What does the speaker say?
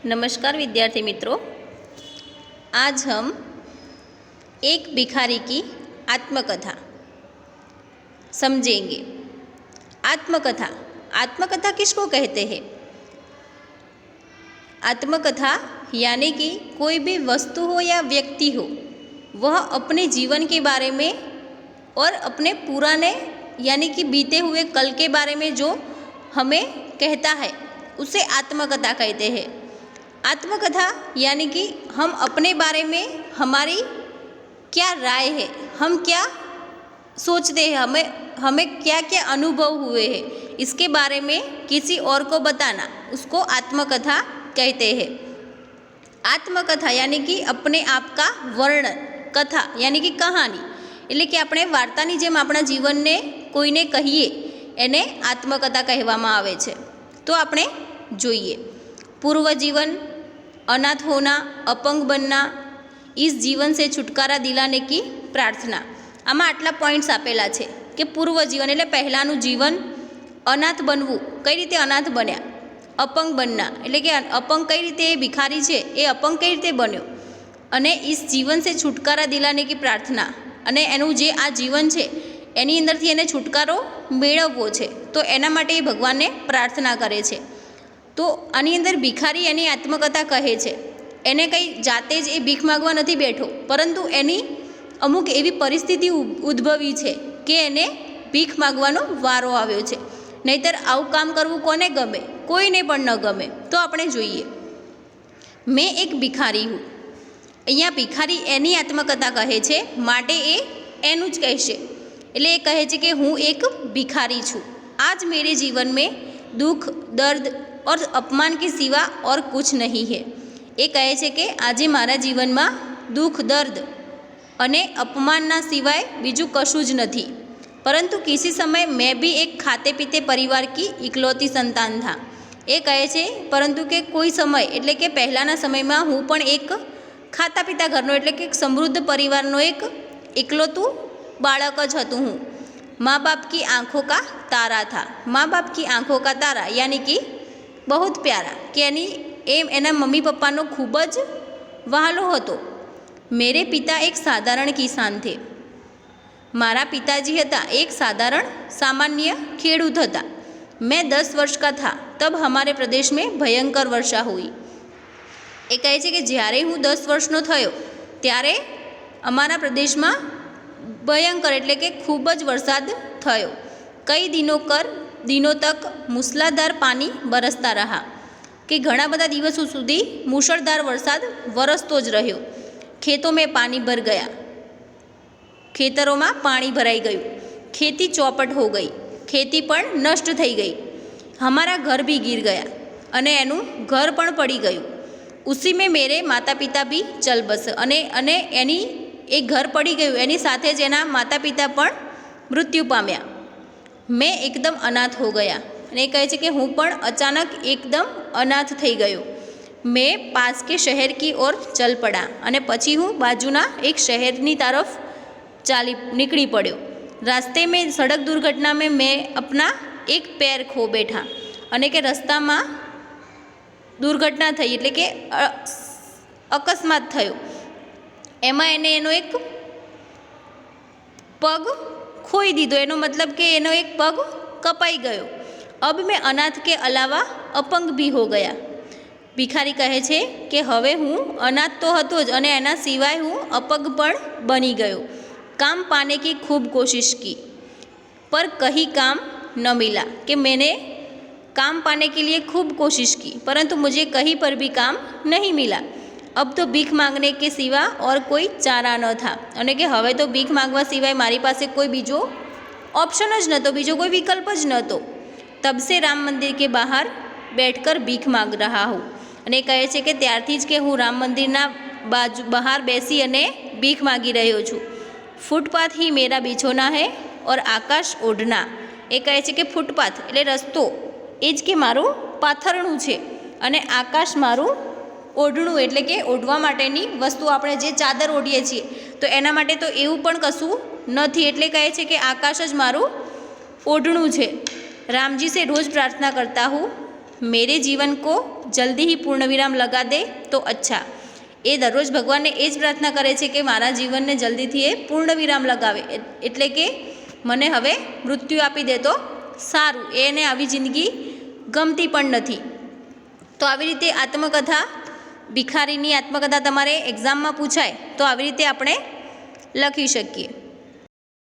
नमस्कार विद्यार्थी मित्रों, आज हम एक भिखारी की आत्मकथा समझेंगे। आत्मकथा आत्मकथा किसको कहते हैं? आत्मकथा यानी कि कोई भी वस्तु हो या व्यक्ति हो, वह अपने जीवन के बारे में और अपने पुराने यानी कि बीते हुए कल के बारे में जो हमें कहता है उसे आत्मकथा कहते हैं। आत्मकथा यानी कि हम अपने बारे में हमारी क्या राय है, हम क्या सोचते हैं, हमें क्या क्या अनुभव हुए हैं, इसके बारे में किसी और को बताना, उसको आत्मकथा कहते हैं। आत्मकथा यानी कि अपने आप का वर्णन, कथा यानी कि कहानी, એટલે કે આપણે વાર્તાની જેમ આપણા જીવનને કોઈને કહીએ એને આત્મકથા કહેવામાં આવે છે। તો આપણે જોઈએ, પૂર્વ जीवन, अनाथ होना, अपंग बनना, इस जीवन से छुटकारा दिलाने की प्रार्थना। आमां आटला पॉइंट्स आपेला छे कि पूर्व जीवन एटले पहेलानुं जीवन, अनाथ बनवुं कई रीते अनाथ बन्या, अपंग बनना एटले के अपंग कई रीते भिखारी छे ए अपंग कई रीते बन्यो, अने इस जीवन से छुटकारा दिलाने की प्रार्थना, अने एनुं जे आ जीवन छे एनी अंदरथी एने छुटकारो मेळववो छे तो एना माटे भगवानने प्रार्थना करे छे। तो आनी अंदर भिखारी एनी आत्मकथा कहे छे, एने कई जाते ज ए भीख मागवा नथी बैठो, परंतु एनी अमुक एवी परिस्थिति उद्भवी छे के एने भीख मागवानो वारो आव्यो छे। नहींतर आवुं काम करवुं कोने गमे? कोईने पण न गमे। तो आपणे जोईए, मैं एक भिखारी हूँ। अहींया भिखारी एनी आत्मकथा कहे छे माटे ए एनुं ज कहेशे, एटले ए कहे छे के हूँ एक भिखारी छूँ। आज मेरे जीवन में दुख, दर्द और अपमान के सिवा और कुछ नहीं है। ए कहे छे के आजे मारा जीवन में दुख, दर्द अने अपमानना सिवाय बीजू कशुं ज नथी, परंतु किसी समय मैं भी एक खाते पीते परिवार की इकलौती संतान था। ए कहे छे परंतु के कोई समय एटले के पहलाना समय में हूँ पण एक खाता पीता घरनो एटले के समृद्ध परिवारनो एक इकलौतुं बाळक ज हतुं। हूँ माँ बाप की आँखों का तारा था। माँ बाप की आँखों का तारा यानी कि बहुत प्यारा, कि एना मम्मी पप्पानो खूब ज वहालो हतो। मेरे पिता एक साधारण किसान थे। मारा पिताजी हता एक साधारण सामान्य खेडूत हता। मैं 10 वर्ष का था तब हमारे प्रदेश में भयंकर वर्षा हुई। ए कहे छे कि ज्यारे हूँ 10 वर्षनो थयो त्यारे अमारा प्रदेश में भयंकर एटले के खूब ज वरसाद थयो। कई दिनों तक मूसलाधार पानी बरसता रहा, कि घણા બધા દિવસો સુધી મૂશળધાર વરસાદ વરસતો જ રહ્યો। ખેતों में पानी भर गया, खेतरों में पानी भराई गયું। खेती चौपट हो गई, खेती पण नष्ट थई गई। हमारा घर भी गिर गया अने एनु घर पण पड़ी गયું। उसी में मेरे माता पिता भी चल बस अने एनी एक घर पड़ी गયું, एनी साथे ज एना माता पिता पण मृत्यु पाम्या। मैं एकदम अनाथ हो गया અને કહે છે કે હું પણ અચાનક એકદમ અનાથ થઈ ગયો। मैं पास के शहर की ओर चल पड़ा અને પછી હું બાજુના એક શહેરની तरफ निकली पड़ो। रास्ते में सड़क दुर्घटना में मैं अपना एक पैर खो बैठा અને કે રસ્તામાં दुर्घटना थई એટલે કે અકસ્માત થયો। એમાં એનો એક पग खोई दीधो, एनो मतलब कि एनो एक पग कपाई गयो। अब मैं अनाथ के अलावा अपंग भी हो गया। भिखारी कहे छे कि हवे हूँ अनाथ तो हतो ज अने एना सिवाय हूँ अपंग पण बनी गयो। काम पाने की खूब कोशिश की पर कहीं काम न मिला, कि मैंने काम पाने के लिए खूब कोशिश की परंतु मुझे कहीं पर भी काम नहीं मिला। अब तो भीख मांगने के सिवा और कोई चारा न था, अने कि हवे तो भीख मांगवा सिवाय मारी पासे कोई बीजो ऑप्शन ज नतो, बीजो कोई विकल्प ज नतो। तब से राम मंदिर के बाहर बैठकर भीख मांग रहा हूँ। अने कहे छे कि त्यारथी ज के हूँ राम मंदिरना बाजू बहार बेसी अने भीख मांगी रह्यो छूँ। फूटपाथ ही मेरा बिछोना है और आकाश ओढ़ना। ए कहे छे कि फूटपाथ एटले रस्तो ए ज के मारुं पाथरણું छे अने आकाश मारुं ओढ़णું एटले के ओढ़वा माटेनी वस्तु आपणे जे चादर ओढ़ीए छीए तो एना माटे तो एवुं पण कशुं नथी, एटले कहे छे कि आकाश ज मारुं ओढ़णું छे। राम जी से रोज़ प्रार्थना करता हूँ, मेरे जीवन को जल्दी ही पूर्ण विराम लगा दे तो अच्छा. એ દરરોજ ભગવાનને એ જ પ્રાર્થના કરે છે કે મારા જીવનને જલ્દીથી એ પૂર્ણ વિરામ લગાવે, એટલે કે મને હવે મૃત્યુ આપી દે તો સારું. એને આવી જિંદગી ગમતી પણ નથી. તો આવી રીતે આત્મકથા, ભિખારીની આત્મકથા તમારે એક્ઝામમાં પૂછાય તો આવી રીતે આપણે લખી શકીએ.